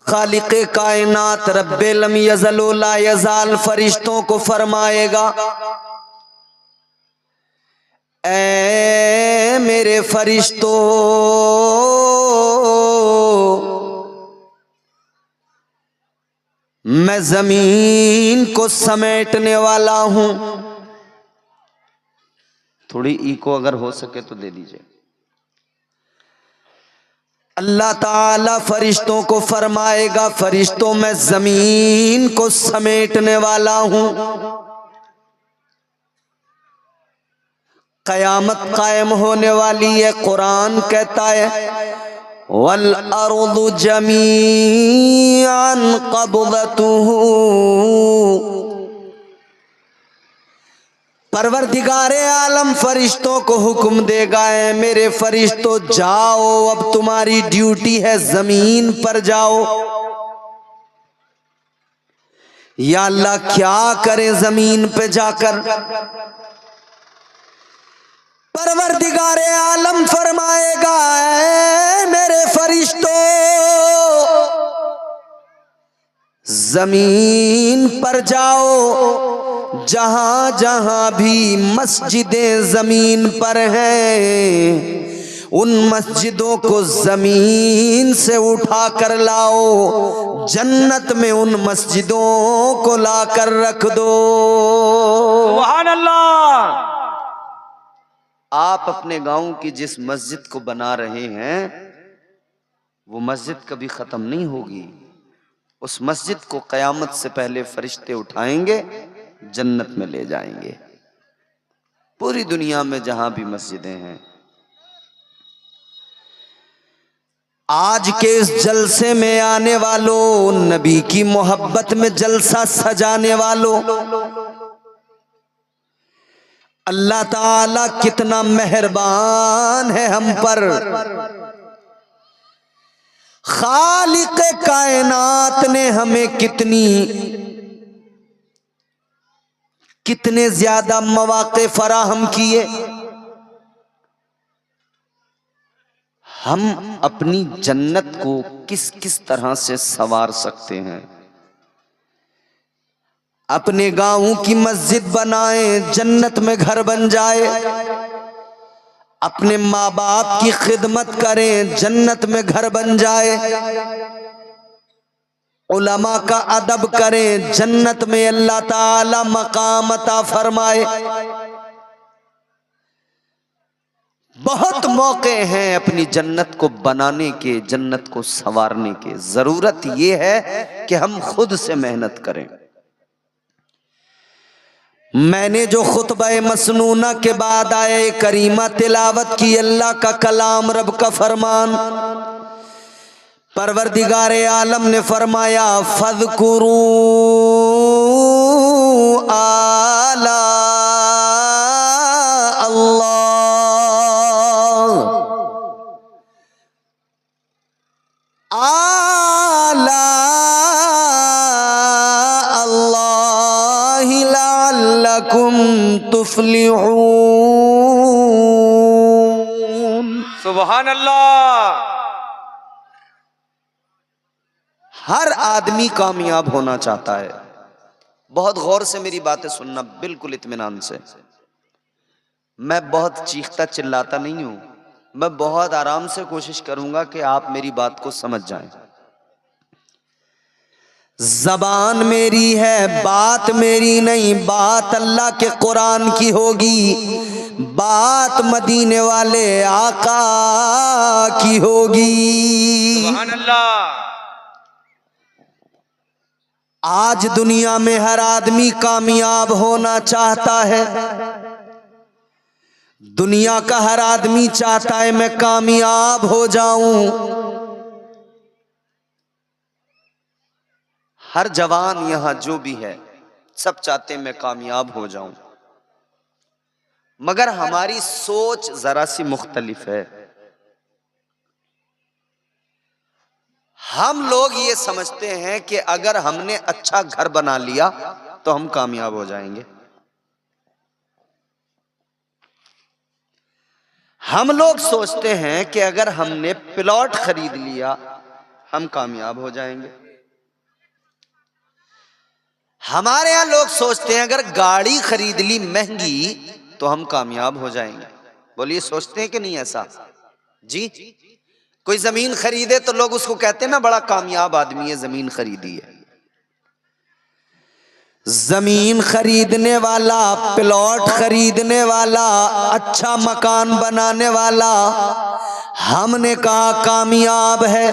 खालिक़े कायनात रब्बे लम यज़ल व ला यज़ाल फरिश्तों को फरमाएगा, ऐ मेरे फरिश्तों, मैं जमीन को समेटने वाला हूं। थोड़ी इको अगर हो सके तो दे दीजिए। अल्लाह ताला फरिश्तों को फरमाएगा, फरिश्तों मैं जमीन को समेटने वाला हूं। कयामत कायम होने वाली है। कुरान कहता है वल अर्दु जमीअन क़ब्ज़तुहु, परवरदिगारे आलम फरिश्तों को हुक्म देगा, है मेरे फरिश्तों जाओ, अब तुम्हारी ड्यूटी है जमीन पर जाओ। या अल्लाह क्या करें जमीन पे जाकर? परवरदिगारे आलम फरमाएगा, ऐ मेरे फरिश्तों जमीन पर जाओ, जहां जहां भी मस्जिदें जमीन पर हैं उन मस्जिदों को जमीन से उठा कर लाओ, जन्नत में उन मस्जिदों को लाकर रख दो। सुभान अल्लाह। आप अपने गांव की जिस मस्जिद को बना रहे हैं वो मस्जिद कभी खत्म नहीं होगी। उस मस्जिद को कयामत से पहले फरिश्ते उठाएंगे, जन्नत में ले जाएंगे। पूरी दुनिया में जहां भी मस्जिदें हैं, आज के इस जलसे में आने वालों, नबी की मोहब्बत में जलसा सजाने वालों, अल्लाह ताला कितना मेहरबान है हम पर। खालिक़े कायनात ने हमें कितने ज्यादा मौके फराहम किए। हम अपनी जन्नत को किस किस तरह से संवार सकते हैं। अपने गांवों की मस्जिद बनाएं, जन्नत में घर बन जाए। अपने माँ बाप की खिदमत करें, जन्नत में घर बन जाए। उलमा का अदब करें, जन्नत में अल्लाह ताला मकाम अता फरमाए। बहुत मौके हैं अपनी जन्नत को बनाने के, जन्नत को संवारने के। जरूरत यह है कि हम खुद से मेहनत करें। मैंने जो खुतबा मसनूना के बाद आए करीमा तिलावत की, अल्लाह का कलाम, रब का फरमान, परवरदिगारे आलम ने फरमाया फज़कुरू आला अल्लाह, आला अल्लाह लअल्लकुम तुफ्लिहून। सुभान अल्लाह। हर आदमी कामयाब होना चाहता है। बहुत गौर से मेरी बातें सुनना, बिल्कुल इत्मीनान से। मैं बहुत चीखता चिल्लाता नहीं हूं, मैं बहुत आराम से कोशिश करूंगा कि आप मेरी बात को समझ जाएं। जबान मेरी है, बात मेरी नहीं, बात अल्लाह के कुरान की होगी, बात मदीने वाले आका की होगी। सुभान अल्लाह। आज दुनिया में हर आदमी कामयाब होना चाहता है। दुनिया का हर आदमी चाहता है मैं कामयाब हो जाऊं। हर जवान यहां जो भी है सब चाहते हैं मैं कामयाब हो जाऊं, मगर हमारी सोच जरा सी मुख्तलिफ है। हम लोग ये समझते हैं कि अगर हमने अच्छा घर बना लिया तो हम कामयाब हो जाएंगे। हम लोग सोचते हैं कि अगर हमने प्लॉट खरीद लिया, हम कामयाब हो जाएंगे। हमारे यहां लोग सोचते हैं अगर गाड़ी खरीद ली महंगी तो हम कामयाब हो जाएंगे। बोलिए सोचते हैं कि नहीं ऐसा? जी, कोई जमीन खरीदे तो लोग उसको कहते हैं ना बड़ा कामयाब आदमी है, जमीन खरीदी है। जमीन खरीदने वाला, प्लॉट खरीदने वाला, अच्छा मकान बनाने वाला, हमने कहा कामयाब है।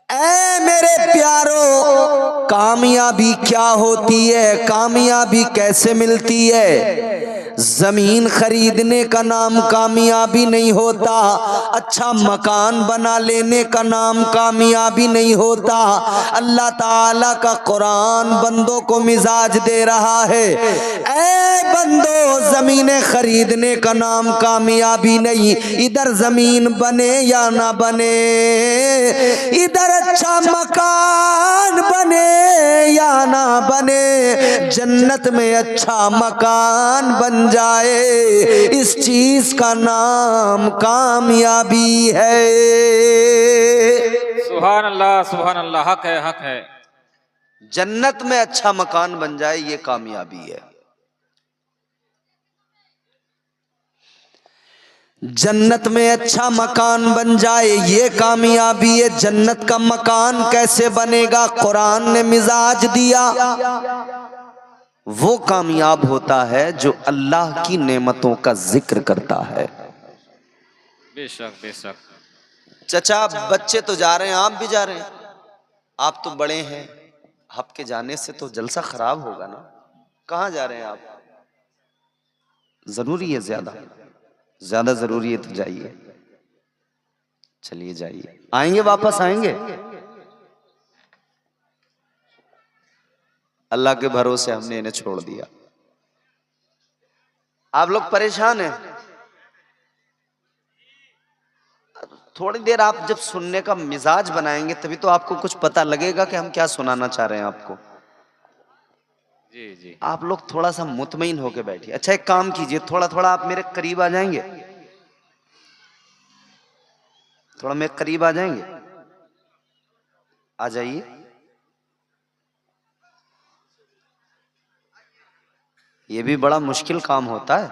ऐ मेरे प्यारो, कामयाबी क्या होती है, कामयाबी कैसे मिलती है? जमीन खरीदने का नाम कामयाबी नहीं होता, अच्छा मकान बना लेने का नाम कामयाबी नहीं होता। अल्लाह ताला का कुरान बंदों को मिजाज दे रहा है, ऐ बंदो जमीनें खरीदने का नाम कामयाबी नहीं, इधर जमीन बने या ना बने, इधर अच्छा मकान बने या ना बने, जन्नत में अच्छा मकान बन जाए, इस चीज का नाम कामयाबी है। सुभान अल्लाह, सुभान अल्लाह। हक है, हक है। जन्नत में अच्छा मकान बन जाए ये कामयाबी है। जन्नत में अच्छा मकान बन जाए ये कामयाबी है। जन्नत का मकान कैसे बनेगा? कुरान ने मिजाज दिया। वो कामयाब होता है जो अल्लाह की नेमतों का जिक्र करता है। बेशक, बेशक। चचा बच्चे तो जा रहे हैं, आप भी जा रहे हैं, आप तो बड़े हैं, आपके जाने से तो जलसा खराब होगा ना। कहाँ जा रहे हैं आप? जरूरी है, ज्यादा जरूरी है तो जाइए, चलिए जाइए, आएंगे वापस आएंगे। अल्लाह के भरोसे हमने इन्हें छोड़ दिया। आप लोग परेशान हैं, थोड़ी देर आप जब सुनने का मिजाज बनाएंगे तभी तो आपको कुछ पता लगेगा कि हम क्या सुनाना चाह रहे हैं आपको। जी जी। आप लोग थोड़ा सा मुतमईन होके बैठिए। अच्छा एक काम कीजिए, थोड़ा थोड़ा आप मेरे करीब आ जाएंगे, थोड़ा मेरे करीब आ जाएंगे, आ जाइए। ये भी बड़ा मुश्किल काम होता है,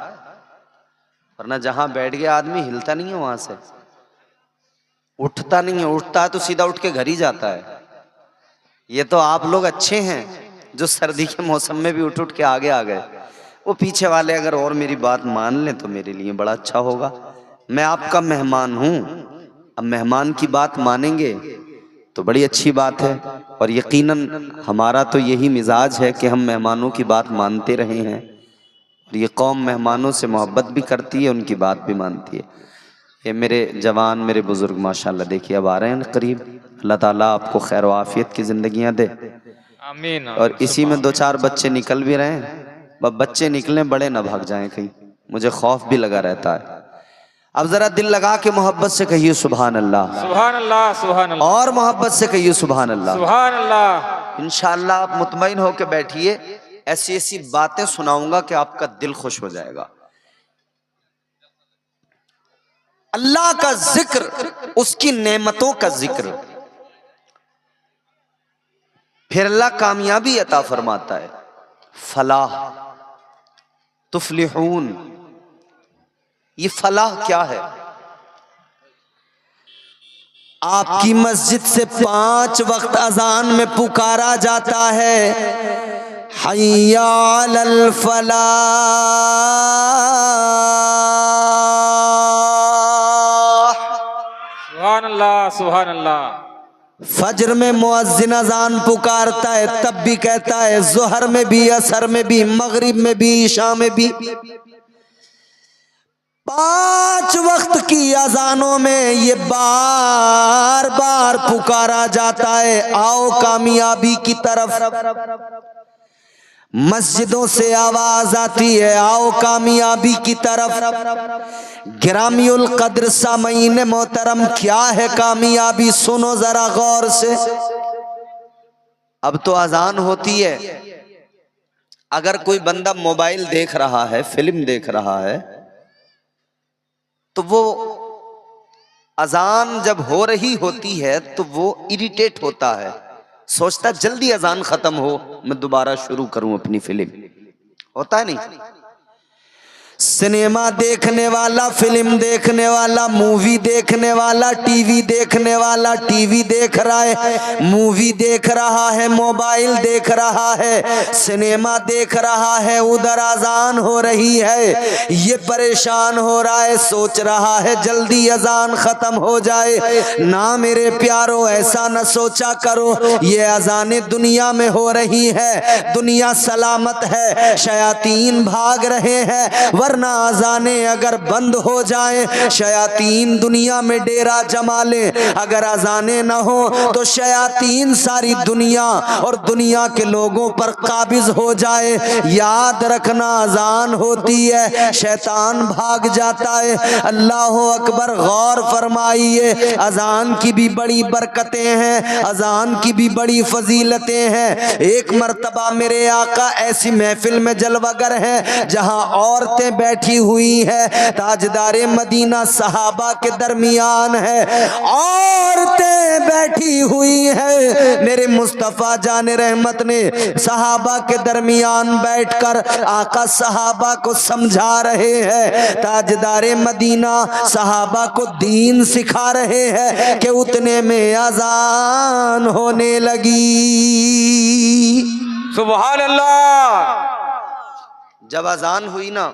वरना जहां बैठ गया आदमी हिलता नहीं है, वहां से उठता नहीं है, उठता है तो सीधा उठ के घर ही जाता है। ये तो आप लोग अच्छे हैं जो सर्दी के मौसम में भी उठ उठ के आगे आ गए। वो पीछे वाले अगर और मेरी बात मान लें तो मेरे लिए बड़ा अच्छा होगा। मैं आपका मेहमान हूं, अब मेहमान की बात मानेंगे तो बड़ी अच्छी बात है। और यकीनन हमारा तो यही मिजाज है कि हम मेहमानों की बात मानते रहे हैं, और ये कौम मेहमानों से मोहब्बत भी करती है, उनकी बात भी मानती है। ये मेरे जवान, मेरे बुजुर्ग माशाल्लाह देखिए अब आ रहे हैं करीब। अल्लाह ताला आपको खैर आफियत की जिंदगियां दे। आमीन। और इसी में दो चार बच्चे निकल भी रहे हैं, बस बच्चे निकले बड़े ना भाग जाएं कहीं, मुझे खौफ भी लगा रहता है। अब जरा दिल लगा के मोहब्बत से कहिए सुभान अल्लाह, सुभान अल्लाह, सुभान अल्लाह। और मोहब्बत से कहिए सुभान अल्लाह। सुभान अल्लाह। इंशाअल्लाह आप मुतमईन होकर बैठिए, ऐसी ऐसी बातें सुनाऊंगा कि आपका दिल खुश हो जाएगा। अल्लाह का जिक्र, उसकी नेमतों का जिक्र, फिर अल्लाह कामयाबी अता फरमाता है। फलाह, तुफलिहून, ये फलाह क्या है? आपकी मस्जिद से 5 वक्त अजान में पुकारा जाता है, हय्या अलल फलाह। सुभान अल्लाह, सुभान अल्लाह। फजर में मुअज्जिन अजान पुकारता है, तब भी कहता है, जोहर में भी, असर में भी, मगरिब में भी, ईशा में भी, 5 वक्त की अजानों में ये बार बार पुकारा जाता है, आओ कामयाबी की तरफ। मस्जिदों से आवाज आती है, आओ कामयाबी की तरफ। गिरामियुल कद्र सामईन मोहतरम, क्या है कामयाबी? सुनो जरा गौर से। अब तो अजान होती है, अगर कोई बंदा मोबाइल देख रहा है, फिल्म देख रहा है, तो वो अजान जब हो रही होती है तो वो इरिटेट होता है, सोचता जल्दी अजान खत्म हो, मैं दोबारा शुरू करूं अपनी फिल्म। होता है नहीं? सिनेमा देखने वाला, फिल्म देखने वाला, मूवी देखने वाला, टीवी देखने वाला टीवी देख रहा है, मूवी देख रहा है, मोबाइल देख रहा है, सिनेमा देख रहा है, उधर अजान हो रही है, ये परेशान हो रहा है, सोच रहा है जल्दी अजान खत्म हो जाए। ना मेरे प्यारो, ऐसा न सोचा करो, ये अजानें दुनिया में हो रही है, दुनिया सलामत है, शयातीन भाग रहे हैं, वरना अजाने अगर बंद हो जाए, शयातीन दुनिया में डेरा जमा ले। अगर अजाने न हो तो शयातीन सारी दुनिया और दुनिया के लोगों पर काबिज हो जाए। याद रखना, अजान होती है शैतान भाग जाता है। अल्लाह अकबर, गौर फरमाइए, अजान की भी बड़ी बरकतें हैं, अजान की भी बड़ी फजीलतें हैं। एक मर्तबा मेरे आका ऐसी महफिल में जलवागर है जहां औरतें बैठी हुई है, ताजदारे मदीना सहाबा के दरमियान है, औरतें बैठी हुई है। मेरे मुस्तफा जाने रहमत ने सहाबा के दरमियान बैठकर आका सहाबा को समझा रहे हैं, ताजदारे मदीना सहाबा को दीन सिखा रहे हैं कि उतने में अजान होने लगी। सुभान अल्लाह। जब अजान हुई ना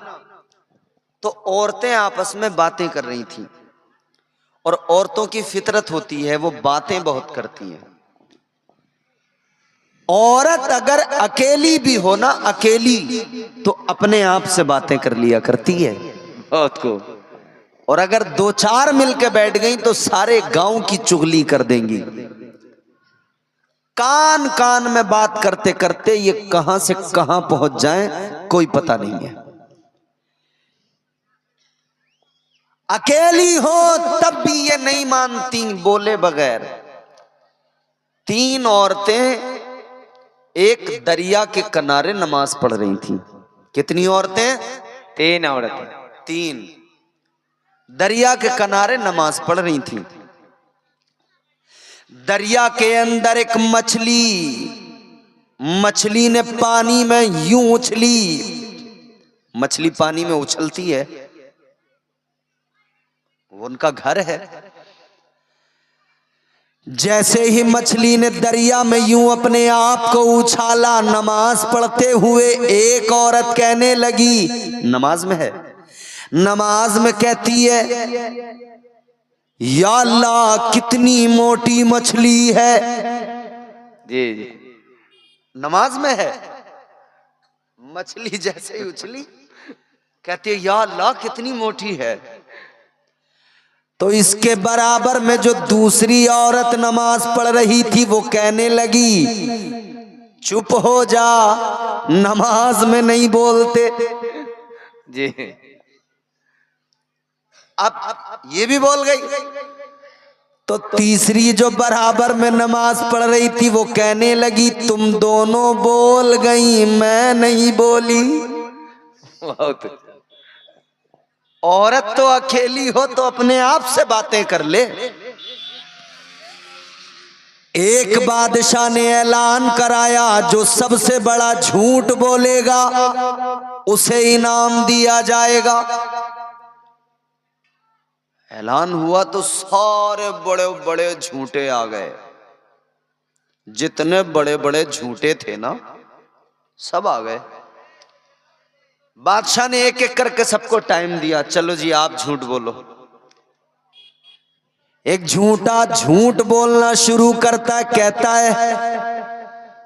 तो औरतें आपस में बातें कर रही थीं, और औरतों की फितरत होती है वो बातें बहुत करती हैं। औरत अगर अकेली भी हो ना, अकेली, तो अपने आप से बातें कर लिया करती है बहुत को, और अगर दो चार मिलके बैठ गई तो सारे गांव की चुगली कर देंगी। कान कान में बात करते करते ये कहां से कहां पहुंच जाएं कोई पता नहीं है। अकेली हो तब भी ये नहीं मानती बोले बगैर। तीन औरतें एक दरिया के किनारे नमाज पढ़ रही थीं। कितनी औरतें? तीन औरतें। तीन दरिया के किनारे नमाज पढ़ रही थीं। दरिया के अंदर एक मछली ने पानी में यूं उछली। मछली पानी में उछलती है, वो उनका घर है। जैसे ही मछली ने दरिया में यूं अपने आप को उछाला, नमाज पढ़ते हुए एक औरत कहने लगी, नमाज में है, नमाज में कहती है, या अल्लाह कितनी मोटी मछली है। जी जी। नमाज में है, मछली जैसे ही उछली कहती है, या अल्लाह कितनी मोटी है। तो इसके बराबर में जो दूसरी औरत नमाज पढ़ रही थी वो कहने लगी, चुप हो जा, नमाज में नहीं बोलते। जी। अब ये भी बोल गई। तो तीसरी जो बराबर में नमाज पढ़ रही थी वो कहने लगी, तुम दोनों बोल गई, मैं नहीं बोली। बहुत। औरत तो अकेली हो तो अपने आप से बातें कर ले। एक बादशाह ने ऐलान कराया, जो सबसे बड़ा झूठ बोलेगा उसे इनाम दिया जाएगा। ऐलान हुआ तो सारे बड़े बड़े झूठे आ गए, जितने बड़े बड़े झूठे थे ना सब आ गए। बादशाह ने एक एक करके सबको टाइम दिया, चलो जी आप झूठ बोलो। एक झूठा झूठ बोलना शुरू करता है, कहता है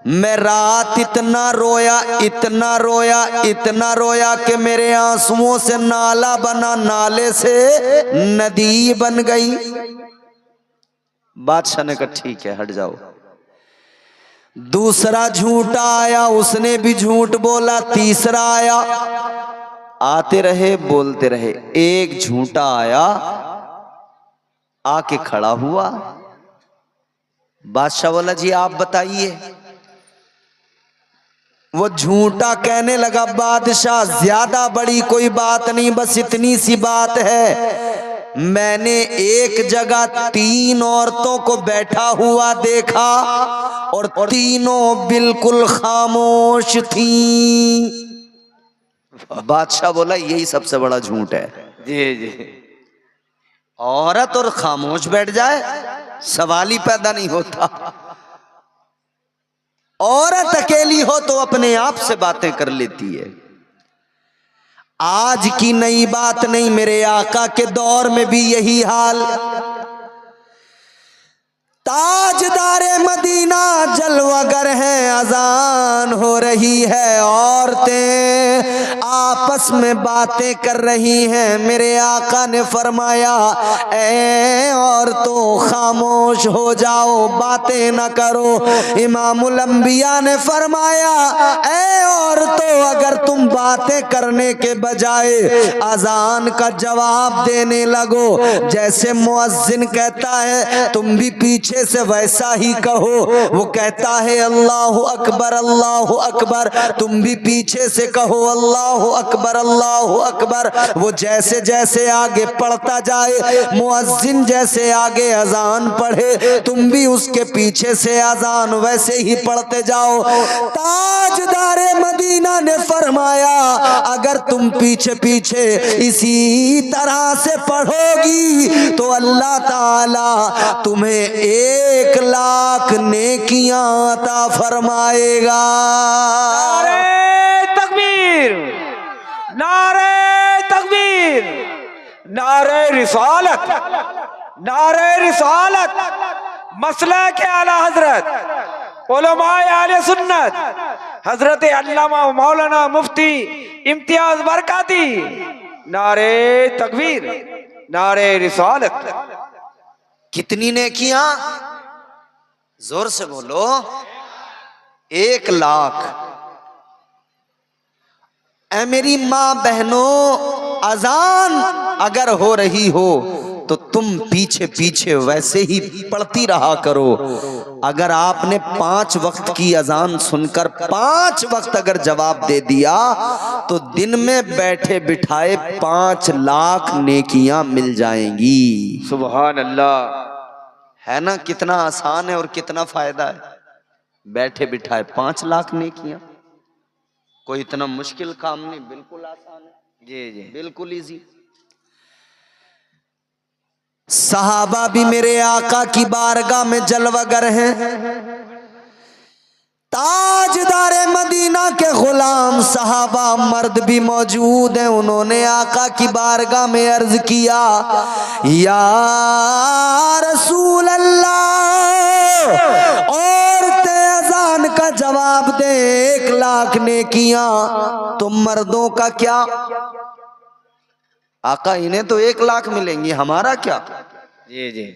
मैं रात इतना रोया, इतना रोया, इतना रोया कि मेरे आंसुओं से नाला बना, नाले से नदी बन गई। बादशाह ने कहा ठीक है हट जाओ। दूसरा झूठा आया, उसने भी झूठ बोला। तीसरा आया, आते रहे बोलते रहे। एक झूठा आया, आके खड़ा हुआ। बादशाह बोला जी आप बताइए। वो झूठा कहने लगा, बादशाह ज्यादा बड़ी कोई बात नहीं, बस इतनी सी बात है, मैंने एक जगह 3 औरतों को बैठा हुआ देखा और तीनों बिल्कुल खामोश थीं। बादशाह बोला यही सबसे बड़ा झूठ है। जी जी। औरत और खामोश बैठ जाए, सवाल ही पैदा नहीं होता। औरत अकेली हो तो अपने आप से बातें कर लेती है। आज की नई बात नहीं, मेरे आका के दौर में भी यही हाल। ताजदारे मदीना जलवागर हैं, अजान हो रही है, औरतें आपस में बातें कर रही हैं। मेरे आका ने फरमाया ऐ औरतों खामोश हो जाओ, बातें न करो। इमामुल अंबिया ने फरमाया ऐ औरतों अगर तुम बातें करने के बजाय अजान का जवाब देने लगो, जैसे मुअज्जिन कहता है तुम भी पीछे से वैसा ही कहो। वो कहता है अल्लाहु अकबर अल्लाहु अकबर, तुम भी पीछे से कहो अल्लाहु अकबर अल्लाहु अकबर। वो जैसे जैसे आगे पढ़ता जाए, मुअज्जिन जैसे आगे अजान पढ़े, तुम भी उसके पीछे से अजान वैसे ही पढ़ते जाओ। ताजदारे मदीना ने फरमाया अगर तुम पीछे पीछे इसी तरह से पढ़ोगी तो अल्लाह ताला तुम्हें 1 लाख नेकियां अता फरमाएगा। नारे तकबीर, नारे तकबीर, नारे रिसालत, नारे रिसालत, मसला के आला हजरत उलमाए आले सुन्नत हजरत अल्लामा मौलाना मुफ्ती इम्तियाज बरकाती। नारे तकबीर, नारे रिसालत। कितनी नेकियां? जोर से बोलो। 1 लाख। ऐ मेरी मां बहनों, अजान अगर हो रही हो तो तुम पीछे पीछे वैसे ही पढ़ती रहा करो। अगर आपने 5 वक्त की अजान सुनकर 5 वक्त अगर जवाब दे दिया तो दिन में बैठे बिठाए 5 लाख नेकियां मिल जाएंगी। सुभान अल्लाह। है ना, कितना आसान है और कितना फायदा है। बैठे बिठाए 5 लाख नेकियां, कोई इतना मुश्किल काम नहीं, बिल्कुल आसान है। जी जी, बिल्कुल इजी। सहाबा भी मेरे आका की बारगाह में जलवागर हैं। ताजदारे मदीना के गुलाम सहाबा मर्द भी मौजूद हैं। उन्होंने आका की बारगाह में अर्ज किया या रसूल अल्लाह, औरतें अजान का जवाब दे 1 लाख नेकियां, तो मर्दों का क्या? आका इन्हें तो 1 लाख मिलेंगी, हमारा क्या? जी जी।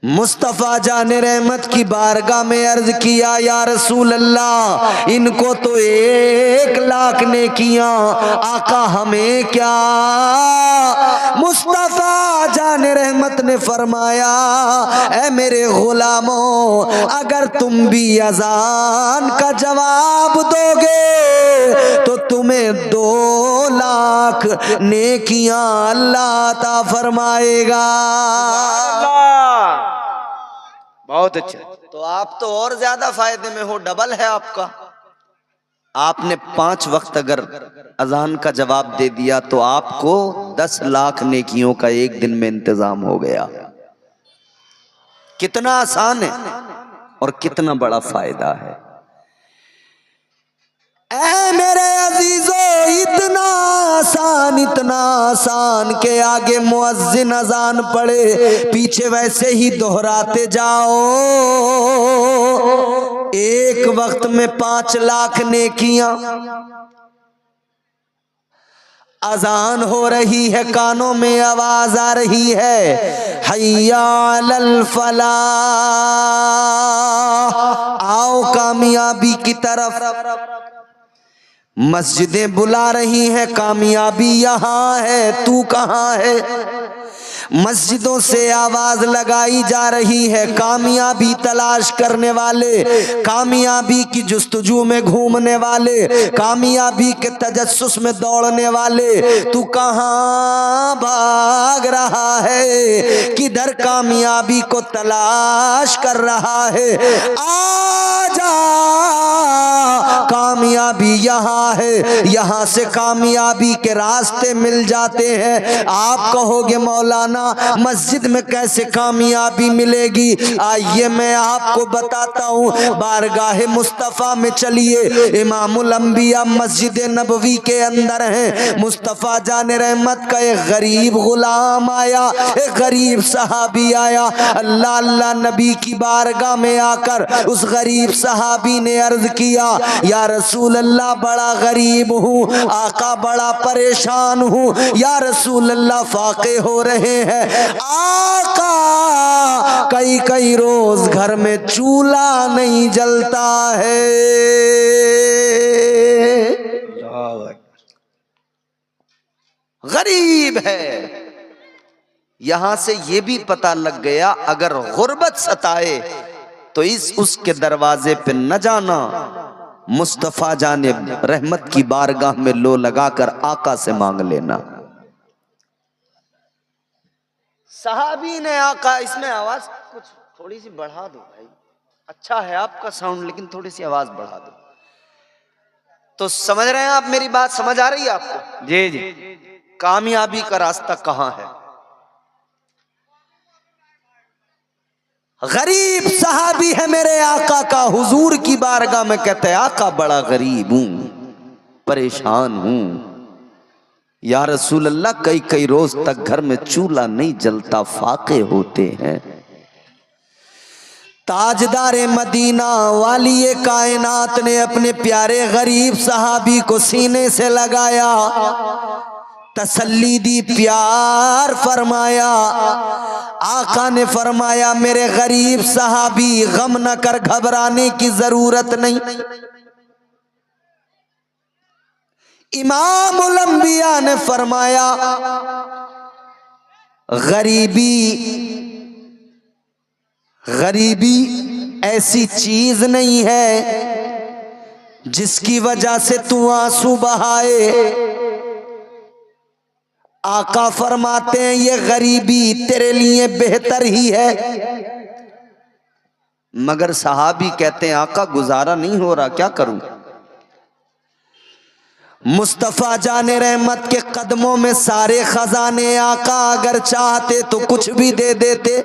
मुस्तफा जाने रहमत की बारगाह में अर्ज किया या रसूल अल्लाह, इनको तो 1 लाख नेकियां, आका हमें क्या? मुस्तफा जाने रहमत ने फरमाया ऐ मेरे गुलामों, अगर तुम भी अजान का जवाब दोगे तो तुम्हें 2 लाख नेकियां अल्लाह अता फरमाएगा। बहुत अच्छा। तो आप तो और ज्यादा फायदे में हो, डबल है आपका। आपने 5 वक्त अगर अजान का जवाब दे दिया तो आपको 10 लाख नेकियों का एक दिन में इंतजाम हो गया। कितना आसान है और कितना बड़ा फायदा है। ऐ मेरे अजीजों, इतना आसान के आगे मुअज्जिन अजान पढ़े, पीछे वैसे ही दोहराते जाओ। 1 वक्त में 5 लाख नेकियां। अजान हो रही है, कानों में आवाज आ रही है हय्या अलल फलाह, आओ कामयाबी की तरफ। मस्जिदें बुला रही हैं, कामयाबी यहाँ है, तू कहाँ है? मस्जिदों से आवाज लगाई जा रही है, कामयाबी तलाश करने वाले, कामयाबी की जुस्तजू में घूमने वाले, कामयाबी के तजस्सुस में दौड़ने वाले, तू कहां भाग रहा है, किधर कामयाबी को तलाश कर रहा है? आजा, कामयाबी यहाँ है, यहाँ से कामयाबी के रास्ते मिल जाते हैं। आप कहोगे मौलाना मस्जिद में कैसे कामयाबी मिलेगी? आइए मैं आपको बताता हूँ। बारगाह मुस्तफ़ा में चलिए, इमामुल अंबिया मस्जिद नबवी के अंदर हैं। मुस्तफ़ा जाने रहमत का एक गरीब गुलाम आया, एक गरीब सहाबी आया। अल्लाह अल्लाह नबी की बारगाह में आकर उस गरीब सहाबी ने अर्ज किया, या रसूल अल्लाह बड़ा गरीब हूँ, आका बड़ा परेशान हूँ, या रसूल अल्लाह फाके हो रहे हैं, आका कई कई रोज घर में चूल्हा नहीं जलता है। गरीब है। यहां से ये भी पता लग गया, अगर गुर्बत सताए तो उसके दरवाजे पे न जाना, मुस्तफा जाने रहमत की बारगाह में लो लगाकर आका से मांग लेना। सहाबी ने आका, इसमें आवाज कुछ थोड़ी सी बढ़ा दो भाई, अच्छा है आपका साउंड, लेकिन थोड़ी सी आवाज बढ़ा दो। तो समझ रहे हैं आप, मेरी बात समझ आ रही है आपको? जी जी। कामयाबी का रास्ता कहां है? गरीब सहाबी है मेरे आका का, हुजूर की बारगाह में कहते हैं, आका बड़ा गरीब हूं, परेशान हूं, या रसूल अल्लाह कई कई रोज तक घर में चूल्हा नहीं जलता, फाके होते हैं। ताजदारे मदीना वाली कायनात ने अपने प्यारे गरीब सहाबी को सीने से लगाया, तसल्ली दी, प्यार फरमाया। आका ने फरमाया, मेरे गरीब सहाबी गम न कर, घबराने की जरूरत नहीं। इमामुल अंबिया ने फरमाया, गरीबी ऐसी चीज नहीं है जिसकी वजह से तू आंसू बहाए। आका फरमाते हैं, ये गरीबी तेरे लिए बेहतर ही है। मगर सहाबी कहते हैं, आका गुजारा नहीं हो रहा, क्या करूं? मुस्तफा जाने रहमत के कदमों में सारे खजाने, आका अगर चाहते तो कुछ भी दे देते।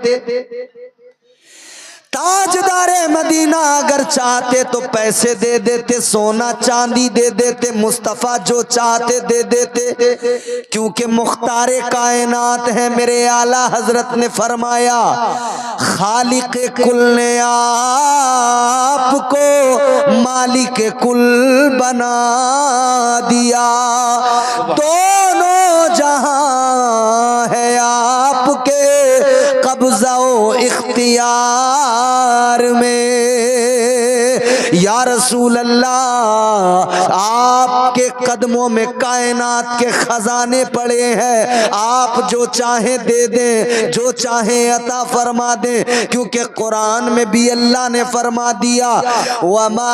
ताजदारे मदीना अगर चाहते तो पैसे दे देते, सोना चांदी दे देते, मुस्तफा जो चाहते दे देते, क्योंकि मुख्तारे कायनात है। मेरे आला हजरत ने फरमाया, खालिक कुल ने आपको मालिक कुल बना दिया, दोनों जहां है आपके कब्जा इख्तियार में। या रसूल अल्लाह, आपके कदमों में कायनात के खजाने पड़े हैं, आप जो चाहे दे दें, जो चाहे अता फरमा दें, क्योंकि कुरान में भी अल्लाह ने फरमा दिया, वमा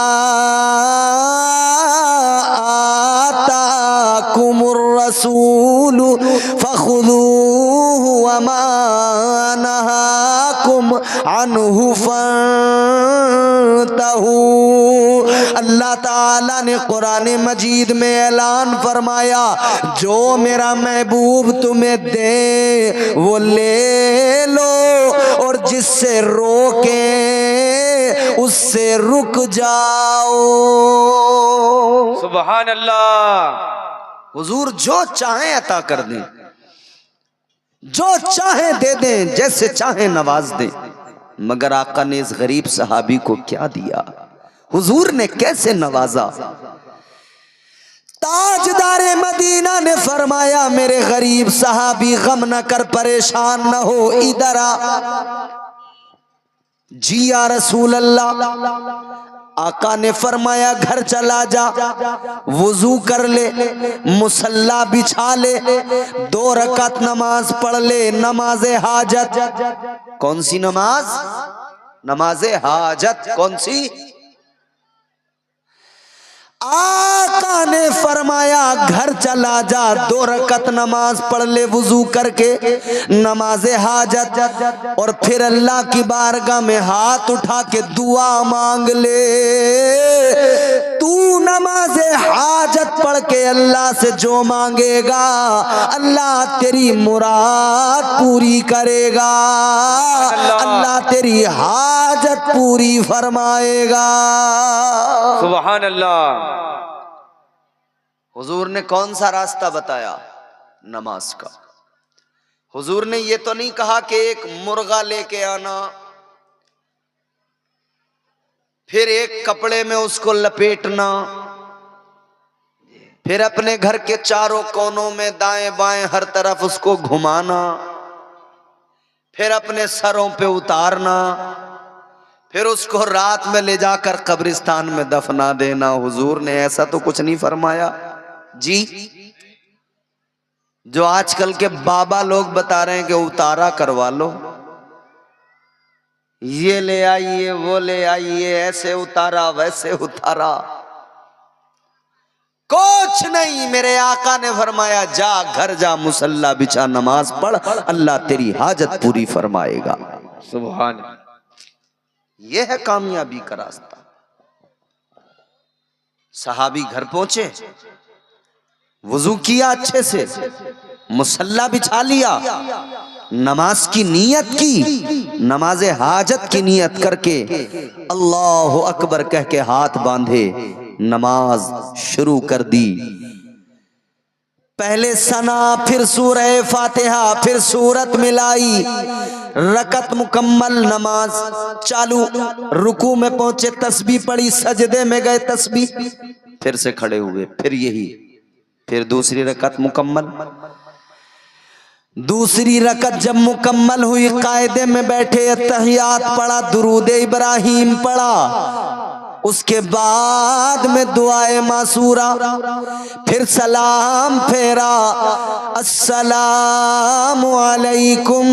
आताकुमुर रसूल फखुदूहु वमा नहाकुम अन्हु फंतहू। अल्लाह ताला ने कुरान मजीद में ऐलान फरमाया, जो मेरा महबूब तुम्हें दे वो ले लो, और जिससे रोके उससे रुक जाओ। सुभान अल्लाह। हुजूर जो चाहे अता कर दें, जो चाहे दे दें, जैसे चाहे नवाज दें। मगर आका ने इस गरीब सहाबी को क्या दिया? हुजूर ने कैसे नवाजा? ताजदारे मदीना ने फरमाया, मेरे गरीब सहाबी गम न कर, परेशान न हो, इधर आ। जी या रसूल अल्लाह, आका ने फरमाया घर चला जा, वुजू कर ले, मुसल्ला बिछा ले, 2 रकात नमाज पढ़ ले, नमाज हाजत। कौन सी नमाज? नमाज हाजत। कौन सी? आका ने फरमाया घर चला जा, 2 रकात नमाज पढ़ ले वुजू करके, नमाज हाजत, और फिर अल्लाह की बारगाह में हाथ उठा के दुआ मांग ले। तू नमाज हाजत पढ़ के अल्लाह से जो मांगेगा अल्लाह तेरी मुराद पूरी करेगा, अल्लाह तेरी हाजत पूरी फरमाएगा। सुभान अल्लाह। हुजूर ने कौन सा रास्ता बताया? नमाज का। हुजूर ने ये तो नहीं कहा कि एक मुर्गा लेके आना, फिर एक कपड़े में उसको लपेटना, फिर अपने घर के चारों कोनों में दाएं बाएं हर तरफ उसको घुमाना, फिर अपने सरों पे उतारना, फिर उसको रात में ले जाकर कब्रिस्तान में दफना देना। हुजूर ने ऐसा तो कुछ नहीं फरमाया जी। जो आजकल के बाबा लोग बता रहे हैं कि उतारा करवा लो, ये ले आइए, वो ले आइए, ऐसे उतारा वैसे उतारा, कुछ नहीं। मेरे आका ने फरमाया जा घर जा, मुसल्ला बिछा, नमाज पढ़, अल्लाह तेरी हाजत पूरी फरमाएगा। सुभान। यह है कामयाबी का रास्ता। सहाबी घर पहुंचे, वुजू किया अच्छे से, मुसल्ला बिछा लिया, नमाज की नीयत की, नमाज हाजत की नीयत करके अल्लाह अकबर कह के हाथ बांधे, नमाज शुरू कर दी। पहले सना, फिर सूरह फातिहा, फिर सूरत मिलाई, रकत मुकम्मल, नमाज चालू। रुकू में पहुंचे, तस्बीह पढ़ी, सजदे में गए, तस्बीह, फिर से खड़े हुए, फिर यही, फिर दूसरी रकत मुकम्मल। दूसरी रकत जब मुकम्मल हुई, कायदे में बैठे, तहियात पढ़ा, दुरूद इब्राहिम पढ़ा, उसके बाद में दुआए मासूरा, फिर सलाम फेरा, अस्सलामु अलैकुम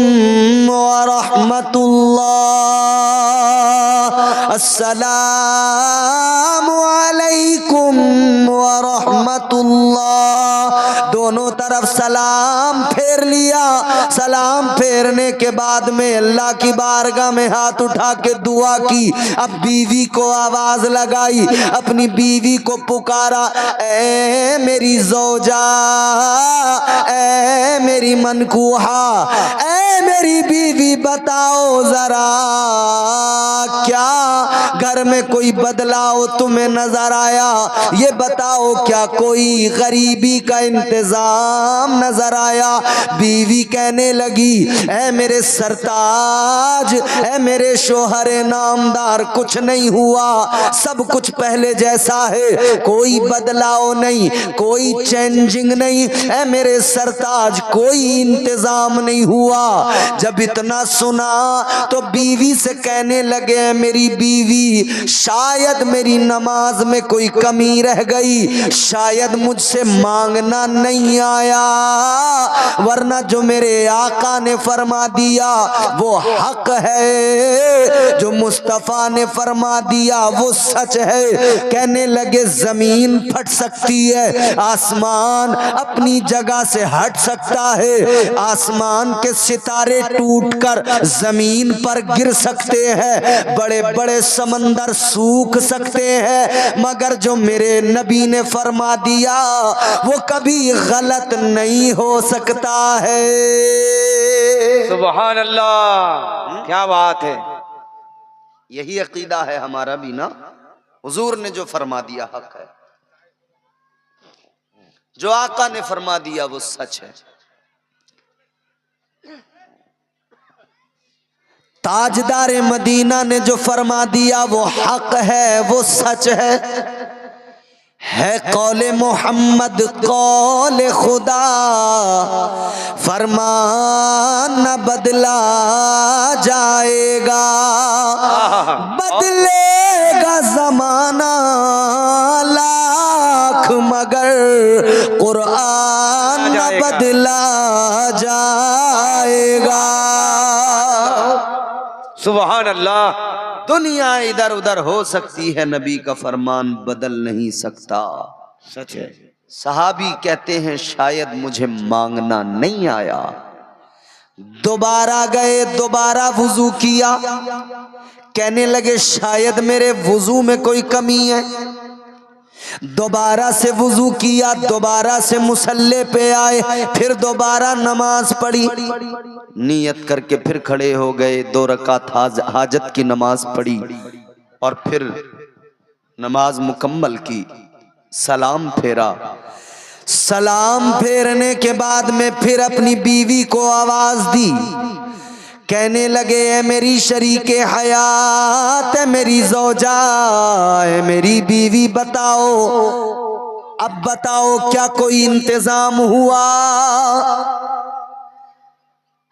व रहमतुल्लाह, अस्सलामु अलैकुम व रहमतुल्लाह। दोनों तरफ सलाम फेर लिया। सलाम फेरने के बाद में अल्लाह की बारगाह में हाथ उठा के दुआ की। अब बीवी को आवाज लगाई, अपनी बीवी को पुकारा, ए मेरी ज़ौजा, ए मेरी मनकूहा, ए मेरी बीवी, बताओ जरा क्या घर में कोई बदलाव तुम्हें नजर आया? ये बताओ क्या कोई गरीबी का इंतजाम नजर आया? बीवी कहने लगी, ऐ मेरे सरताज, ऐ मेरे शोहरे नामदार, कुछ नहीं हुआ, सब कुछ पहले जैसा है, कोई बदलाव नहीं, कोई चेंजिंग नहीं, ऐ मेरे सरताज, कोई इंतजाम नहीं हुआ। जब इतना सुना तो बीवी से कहने लगे, मेरी बीवी, शायद मेरी नमाज में कोई कमी रह गई, शायद मुझसे मांगना नहीं आया, वरना जो मेरे आका ने फरमा दिया वो हक है, जो मुस्तफा ने फरमा दिया वो सच है। कहने लगे, जमीन फट सकती है, आसमान अपनी जगह से हट सकता है, आसमान के सितारे टूटकर जमीन पर गिर सकते हैं, बड़े बड़े समंदर सूख सकते हैं, मगर जो मेरे नबी ने फरमा दिया वो कभी गलत नहीं हो सकता है। सुभान अल्लाह, क्या बात है। यही अकीदा है हमारा भी ना। हुजूर ने जो फरमा दिया हक है, जो आका ने फरमा दिया वो सच है। ताजदार मदीना ने जो फरमा दिया वो हक है, वो सच है कौले मोहम्मद, कौले खुदा, फरमान न बदला जाएगा, बदलेगा ज़माना मगर कुरान न बदला जाएगा। सुभान अल्लाह। दुनिया इधर उधर हो सकती है, नबी का फरमान बदल नहीं सकता। सच है। सहाबी कहते हैं शायद मुझे मांगना नहीं आया। दोबारा गए, दोबारा वुजू किया, कहने लगे शायद मेरे वुजू में कोई कमी है। दोबारा से वुजू किया, दोबारा से मुसल्ले पे आए, फिर दोबारा नमाज पढ़ी, नियत करके फिर खड़े हो गए, 2 रकात हाजत की नमाज पढ़ी और फिर नमाज मुकम्मल की, सलाम फेरा। सलाम फेरने के बाद में फिर अपनी बीवी को आवाज दी, कहने लगे है मेरी शरीके हयात है, मेरी ज़ौजा है, मेरी बीवी, बताओ अब बताओ क्या कोई इंतजाम हुआ।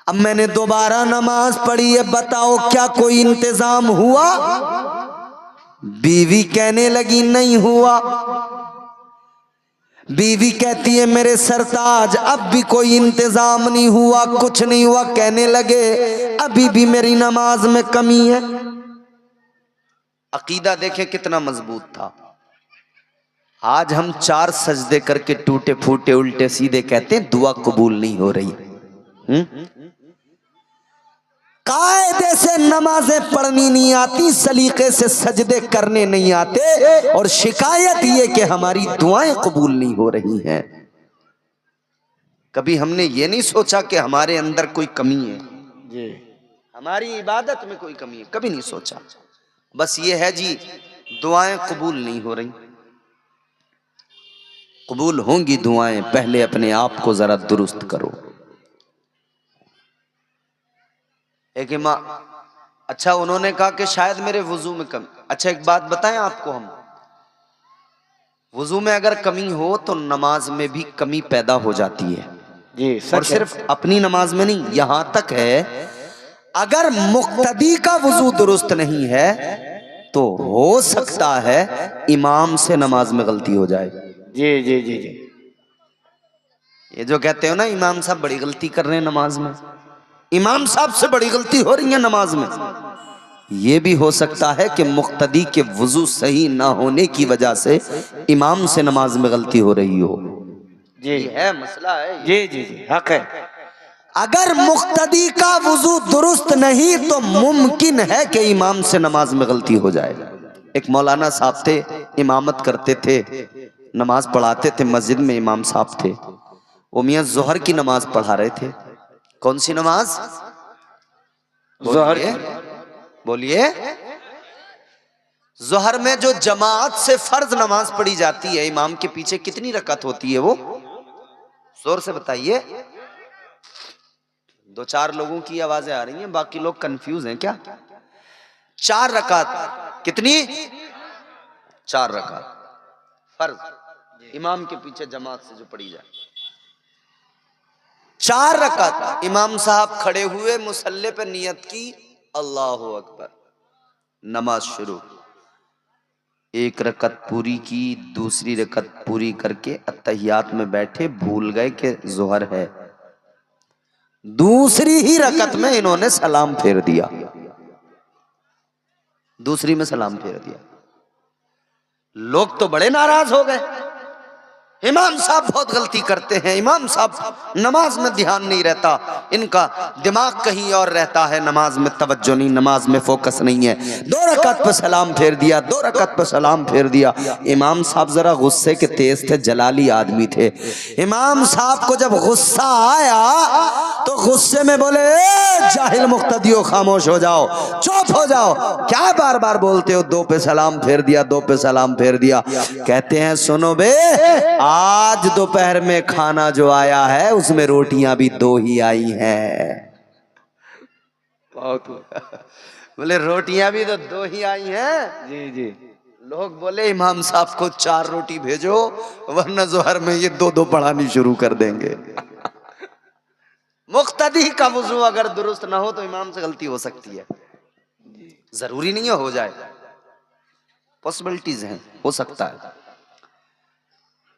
अब मैंने दोबारा नमाज पढ़ी है, बताओ क्या कोई इंतजाम हुआ। बीवी कहने लगी नहीं हुआ। बीवी कहती है मेरे सरताज अब भी कोई इंतजाम नहीं हुआ, कुछ नहीं हुआ। कहने लगे अभी भी मेरी नमाज में कमी है। अकीदा देखें कितना मजबूत था। आज हम 4 सजदे करके टूटे फूटे उल्टे सीधे कहते हैं दुआ कबूल नहीं हो रही। कायदे से नमाजें पढ़नी नहीं आती, सलीके से सजदे करने नहीं आते, और शिकायत ये कि हमारी दुआएं कबूल नहीं हो रही हैं। कभी हमने ये नहीं सोचा कि हमारे अंदर कोई कमी है जी, हमारी इबादत में कोई कमी है, कभी नहीं सोचा। बस ये है जी दुआएं कबूल नहीं हो रही। कबूल होंगी दुआएं, पहले अपने आप को जरा दुरुस्त करो। एक माँ, अच्छा उन्होंने कहा कि शायद मेरे वुजू में कमी। अच्छा एक बात बताएं आपको, हम वुजू में अगर कमी हो तो नमाज में भी कमी पैदा हो जाती है जी, और सिर्फ अपनी नमाज में नहीं, यहां तक है अगर मुक्तदी का वुजू दुरुस्त नहीं है तो हो सकता है इमाम से नमाज में गलती हो जाए। जी जी जी जी। ये जो कहते हो ना इमाम साहब बड़ी गलती कर रहे हैं नमाज में, इमाम साहब से बड़ी गलती हो रही है नमाज में, ये भी हो सकता है कि मुक्तदी के वुजू सही ना होने की वजह से इमाम से नमाज में गलती हो रही हो। जी है मसला है जी जी जी, हक है। अगर मुक्तदी का वुजू दुरुस्त नहीं तो मुमकिन है कि इमाम से नमाज में गलती हो जाए। एक मौलाना साहब थे, इमामत करते थे, नमाज पढ़ाते थे मस्जिद में, इमाम साहब थे। वो मियां जोहर की नमाज पढ़ा रहे थे। कौन सी नमाज? जोहर बोलिए। जोहर में जो जमात से फर्ज नमाज पढ़ी जाती है, इमाम के पीछे कितनी रकात होती है वो? जोर से बताइए। 2-4 लोगों की आवाजें आ रही हैं, बाकी लोग कंफ्यूज हैं क्या? 4 रकात। कितनी? 4 रकात फर्ज इमाम के पीछे जमात से जो पढ़ी जाए। 4 रकात इमाम साहब खड़े हुए, मुसल्ले पे नियत की, अल्लाहु अकबर, नमाज शुरू। 1 रकत पूरी की, दूसरी रकत पूरी करके अत्तहियात में बैठे, भूल गए कि जोहर है। दूसरी ही रकत में इन्होंने सलाम फेर दिया, दूसरी में सलाम फेर दिया। लोग तो बड़े नाराज हो गए, इमाम साहब बहुत गलती करते हैं, इमाम साहब नमाज में ध्यान नहीं रहता, इनका दिमाग कहीं और रहता है, नमाज में तवज्जो नहीं, नमाज में फोकस नहीं है। 2 रकात पे सलाम फेर दिया, 2 रकात पे सलाम फेर दिया। इमाम साहब जरा गुस्से के तेज थे, जलाली आदमी थे। इमाम साहब को जब गुस्सा आया तो गुस्से में बोले, जाहिल मुक्तदियो खामोश हो जाओ, चुप हो जाओ, क्या बार बार बोलते हो? 2 पे सलाम फेर दिया, 2 पे सलाम फेर दिया। कहते हैं सुनो बे, आज दोपहर में खाना जो आया है उसमें रोटियां भी 2 ही आई हैं। बहुत बोले रोटियां भी तो 2 ही आई हैं। जी जी। लोग बोले इमाम साहब को 4 रोटी भेजो, वरना जोहर में ये 2-2 पढ़ानी शुरू कर देंगे। मुक्तदी का वुजू अगर दुरुस्त ना हो तो इमाम से गलती हो सकती है, जरूरी नहीं है हो जाए, पॉसिबिलिटीज हैं, हो सकता है।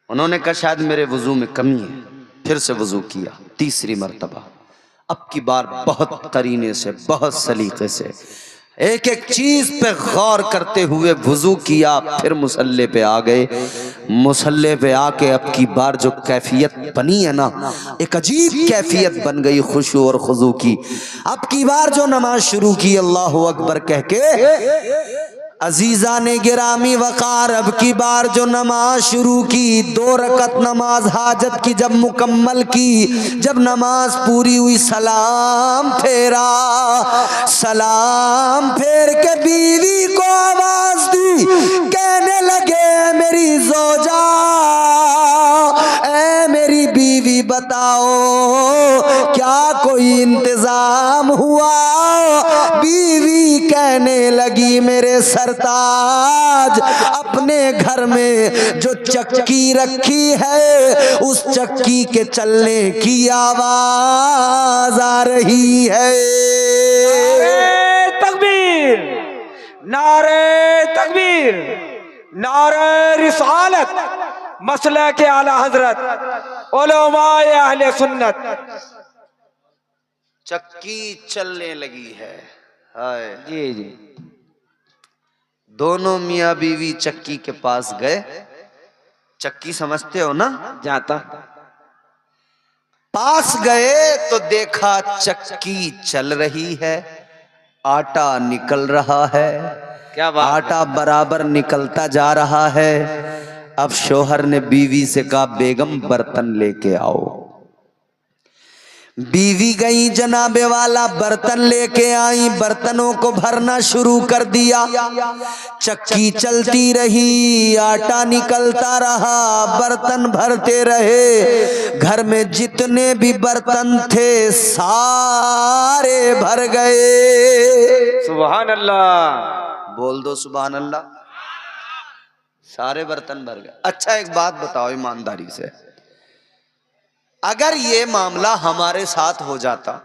उन्होंने कहा शायद मेरे वजू में कमी है, फिर से वजू किया तीसरी मर्तबा। अब की बार बहुत करीने से, बहुत सलीके से, एक एक चीज पे गौर करते हुए वजू किया, फिर मुसल्ले पे आ गए। मुसल्ले पे आके अब की बार जो कैफियत बनी है ना, एक अजीब कैफियत बन गई खुशू और खुजू की। अब की बार जो नमाज शुरू की अल्लाहु अकबर कह के, अजीजा ने गिरामी वकार, अब की बार जो नमाज शुरू की, 2 रकत नमाज हाजत की जब मुकम्मल की, जब नमाज पूरी हुई सलाम फेरा, सलाम फेर के बीवी को आवाज दी, कहने लगे मेरी जोजा, ऐ मेरी बीवी बताओ क्या कोई इंतजाम हुआ? बीवी कहने लगी मेरे सरताज, अपने घर में जो चक्की रखी है उस चक्की के चलने की आवाज आ रही है। नारे तकबीर, नारे तकबीर, नारे रिसालत, मसले के आला हजरत उलमाए अहले सुन्नत। चक्की चलने लगी है। हाय जी जी। दोनों मियाँ बीवी चक्की के पास गए। चक्की समझते हो ना? जाता। पास गए तो देखा चक्की चल रही है, आटा निकल रहा है, क्या बात। आटा बराबर निकलता जा रहा है। अब शोहर ने बीवी से कहा बेगम बर्तन लेके आओ। बीवी गई, जनाबे वाला बर्तन लेके आई, बर्तनों को भरना शुरू कर दिया। चक्की चलती रही, आटा निकलता रहा, बर्तन भरते रहे। घर में जितने भी बर्तन थे सारे भर गए। सुभान अल्लाह। बोल दो सुभान अल्लाह। सारे बर्तन भर गए। अच्छा एक बात बताओ ईमानदारी से, अगर ये मामला हमारे साथ हो जाता,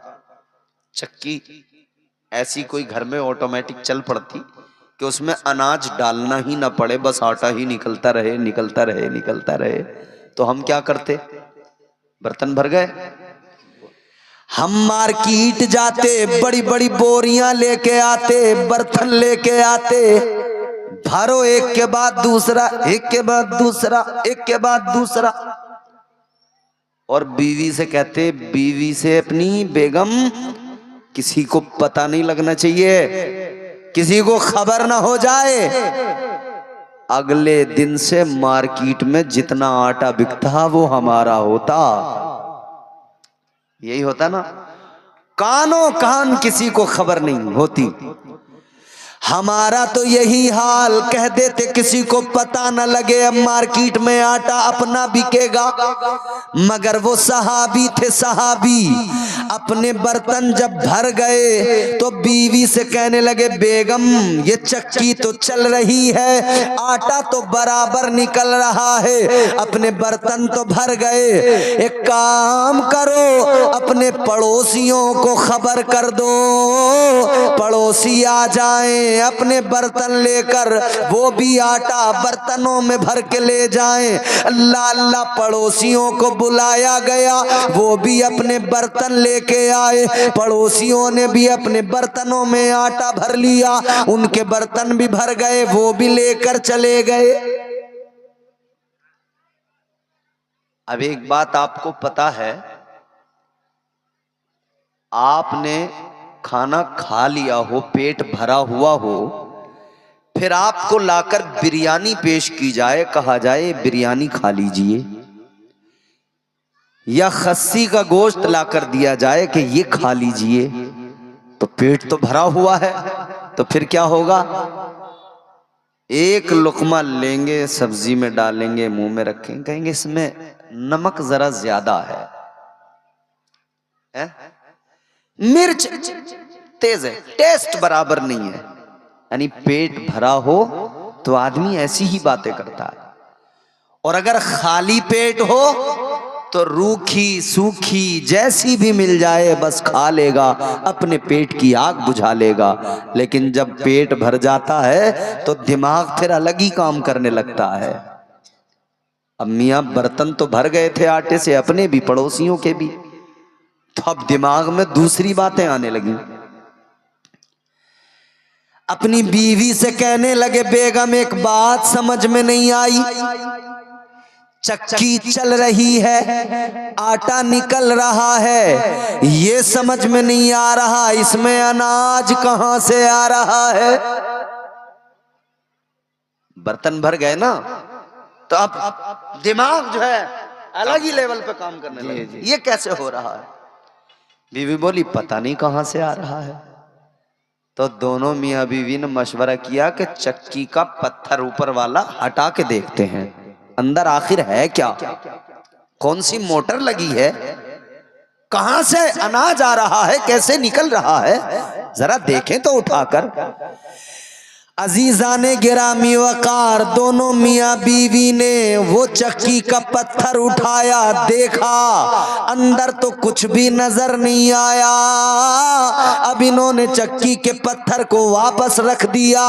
चक्की ऐसी कोई घर में ऑटोमेटिक चल पड़ती कि उसमें अनाज डालना ही ना पड़े, बस आटा ही निकलता रहे निकलता रहे निकलता रहे, तो हम क्या करते? बर्तन भर गए। हम मार्केट जाते, बड़ी बड़ी बोरियां लेके आते, बर्तन लेके आते, भरो एक के बाद दूसरा, एक के बाद दूसरा, एक के बाद दूसरा, और बीवी से कहते, बीवी से अपनी बेगम किसी को पता नहीं लगना चाहिए, किसी को खबर ना हो जाए। अगले दिन से मार्केट में जितना आटा बिकता वो हमारा होता। यही होता ना, कानों कान किसी को खबर नहीं होती। हमारा तो यही हाल, कह देते किसी को पता न लगे, अब मार्केट में आटा अपना बिकेगा। मगर वो सहाबी थे, सहाबी अपने बर्तन जब भर गए तो बीवी से कहने लगे बेगम ये चक्की तो चल रही है, आटा तो बराबर निकल रहा है, अपने बर्तन तो भर गए, एक काम करो अपने पड़ोसियों को खबर कर दो, पड़ोसी आ जाएं अपने बर्तन लेकर, वो भी आटा बर्तनों में भर के ले जाएं। अल्लाह अल्लाह, पड़ोसियों को बुलाया गया, वो भी अपने बर्तन लेके आए, पड़ोसियों ने भी अपने बर्तनों में आटा भर लिया, उनके बर्तन भी भर गए, वो भी लेकर चले गए। अब एक बात आपको पता है, आपने खाना खा लिया हो, पेट भरा हुआ हो, फिर आपको लाकर बिरयानी पेश की जाए, कहा जाए बिरयानी खा लीजिए, या खस्सी का गोश्त लाकर दिया जाए कि ये खा लीजिए, तो पेट तो भरा हुआ है, तो फिर क्या होगा? एक लुकमा लेंगे, सब्जी में डालेंगे, मुंह में रखेंगे, कहेंगे इसमें नमक जरा ज्यादा है? मिर्च तेज है, टेस्ट बराबर नहीं है। यानी पेट भरा हो तो आदमी ऐसी ही बातें करता है, और अगर खाली पेट हो तो रूखी सूखी जैसी भी मिल जाए बस खा लेगा, अपने पेट की आग बुझा लेगा। लेकिन जब पेट भर जाता है तो दिमाग फिर अलग ही काम करने लगता है। अब मियाँ बर्तन तो भर गए थे आटे से, अपने भी पड़ोसियों के भी, तो अब दिमाग में दूसरी बातें आने लगी। अपनी बीवी से कहने लगे, बेगम एक बात समझ में नहीं आई, चक्की चल रही है, आटा निकल रहा है, ये समझ में नहीं आ रहा इसमें अनाज कहां से आ रहा है। बर्तन भर गए ना, तो अब दिमाग जो है अलग ही लेवल पे काम करने लगे, ये कैसे हो रहा है। बीवी बोली पता नहीं कहां से आ रहा है। तो दोनों मियाँ बीवी ने मशवरा किया कि चक्की का पत्थर ऊपर वाला हटा के देखते हैं, अंदर आखिर है क्या, कौन सी मोटर लगी है, कहां से अनाज आ रहा है, कैसे निकल रहा है, जरा देखें तो उठाकर। अजीजाने गिरामी वकार, दोनों मियाँ बीवी ने वो चक्की का पत्थर उठाया, देखा अंदर तो कुछ भी नजर नहीं आया। अब इन्होंने चक्की के पत्थर को वापस रख दिया।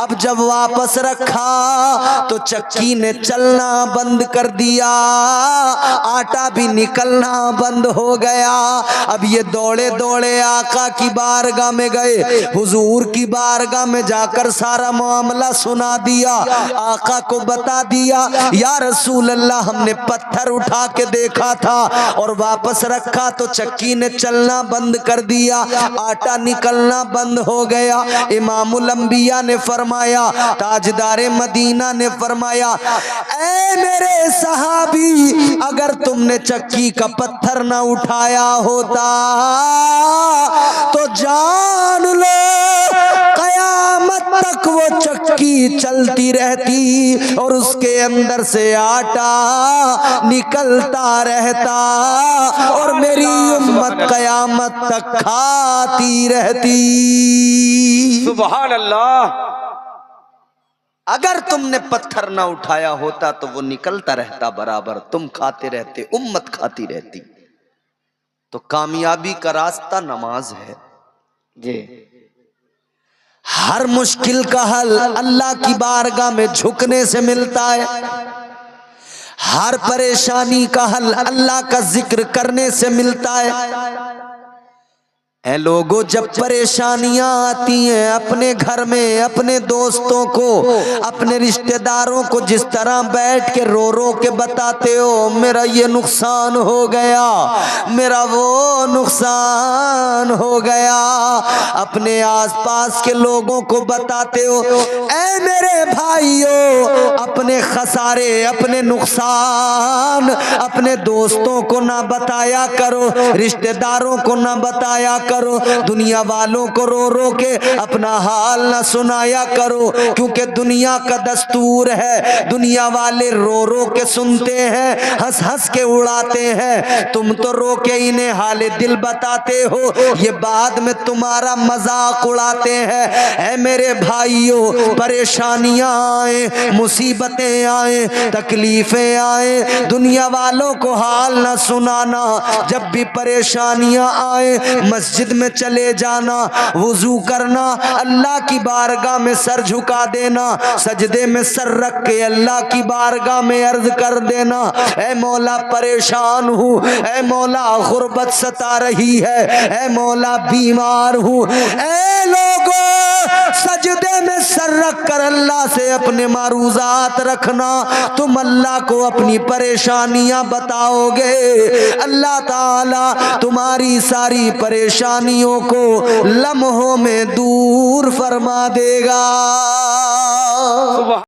अब जब वापस रखा तो चक्की ने चलना बंद कर दिया, आटा भी निकलना बंद हो गया। अब ये दौड़े दौड़े आका की बारगाह में गए, हुजूर की बारगाह में जाकर सारा मामला सुना दिया, आका को बता दिया, या रसूल अल्लाह हमने पत्थर उठा के देखा था और वापस रखा तो चक्की ने चलना बंद कर दिया, आटा निकलना बंद हो गया। इमामुल अंबिया ने फरमाया, ताजदारे मदीना ने फरमाया, ऐ मेरे सहाबी, अगर तुमने चक्की का पत्थर ना उठाया होता तो जान लो कयामत तक वो चक्की चलती रहती और उसके अंदर से आटा निकलता रहता और मेरी उम्मत कयामत तक खाती रहती। सुभान अल्लाह। अगर तुमने पत्थर ना उठाया होता तो वो निकलता रहता बराबर, तुम खाते रहते, उम्मत खाती रहती। तो कामयाबी का रास्ता नमाज है जी। हर मुश्किल का हल अल्लाह की बारगाह में झुकने से मिलता है, हर परेशानी का हल अल्लाह का जिक्र करने से मिलता है। ऐ लोगों, जब परेशानियां आती हैं अपने घर में, अपने दोस्तों को, अपने रिश्तेदारों को जिस तरह बैठ के रो रो के बताते हो, मेरा ये नुकसान हो गया, मेरा वो नुकसान हो गया, अपने आसपास के लोगों को बताते हो, ऐ मेरे भाइयों, अपने खसारे, अपने नुकसान अपने दोस्तों को ना बताया करो, रिश्तेदारों को ना बताया करो, दुनिया वालों को रो रो के अपना हाल ना सुनाया करो, क्योंकि दुनिया का दस्तूर है, दुनिया वाले रो रो के सुनते हैं, हंस हंस के उड़ाते हैं, तुम तो रो के इन्हें हाले दिल बताते हो, ये बाद में तुम्हारा मजाक उड़ाते हैं। ऐ मेरे भाइयों, परेशानियां आए, मुसीबतें आए, तकलीफें आए, दुनिया वालों को हाल ना सुनाना। जब भी परेशानियां आए मस्जिद में चले जाना, वुजू करना, अल्लाह की बारगाह में सर झुका देना, सजदे में सर रख के अल्लाह की बारगाह में अर्ज कर देना, ऐ मौला परेशान हूँ, ऐ मौला गुर्बत सता रही है, ऐ मौला बीमार हूँ। ऐ लोगों, सजदे में सर रख कर अल्लाह से अपने मारूजात रखना, तुम अल्लाह को अपनी परेशानियां बताओगे, अल्लाह ताला तुम्हारी सारी परेशानियों को लम्हों में दूर फरमा देगा।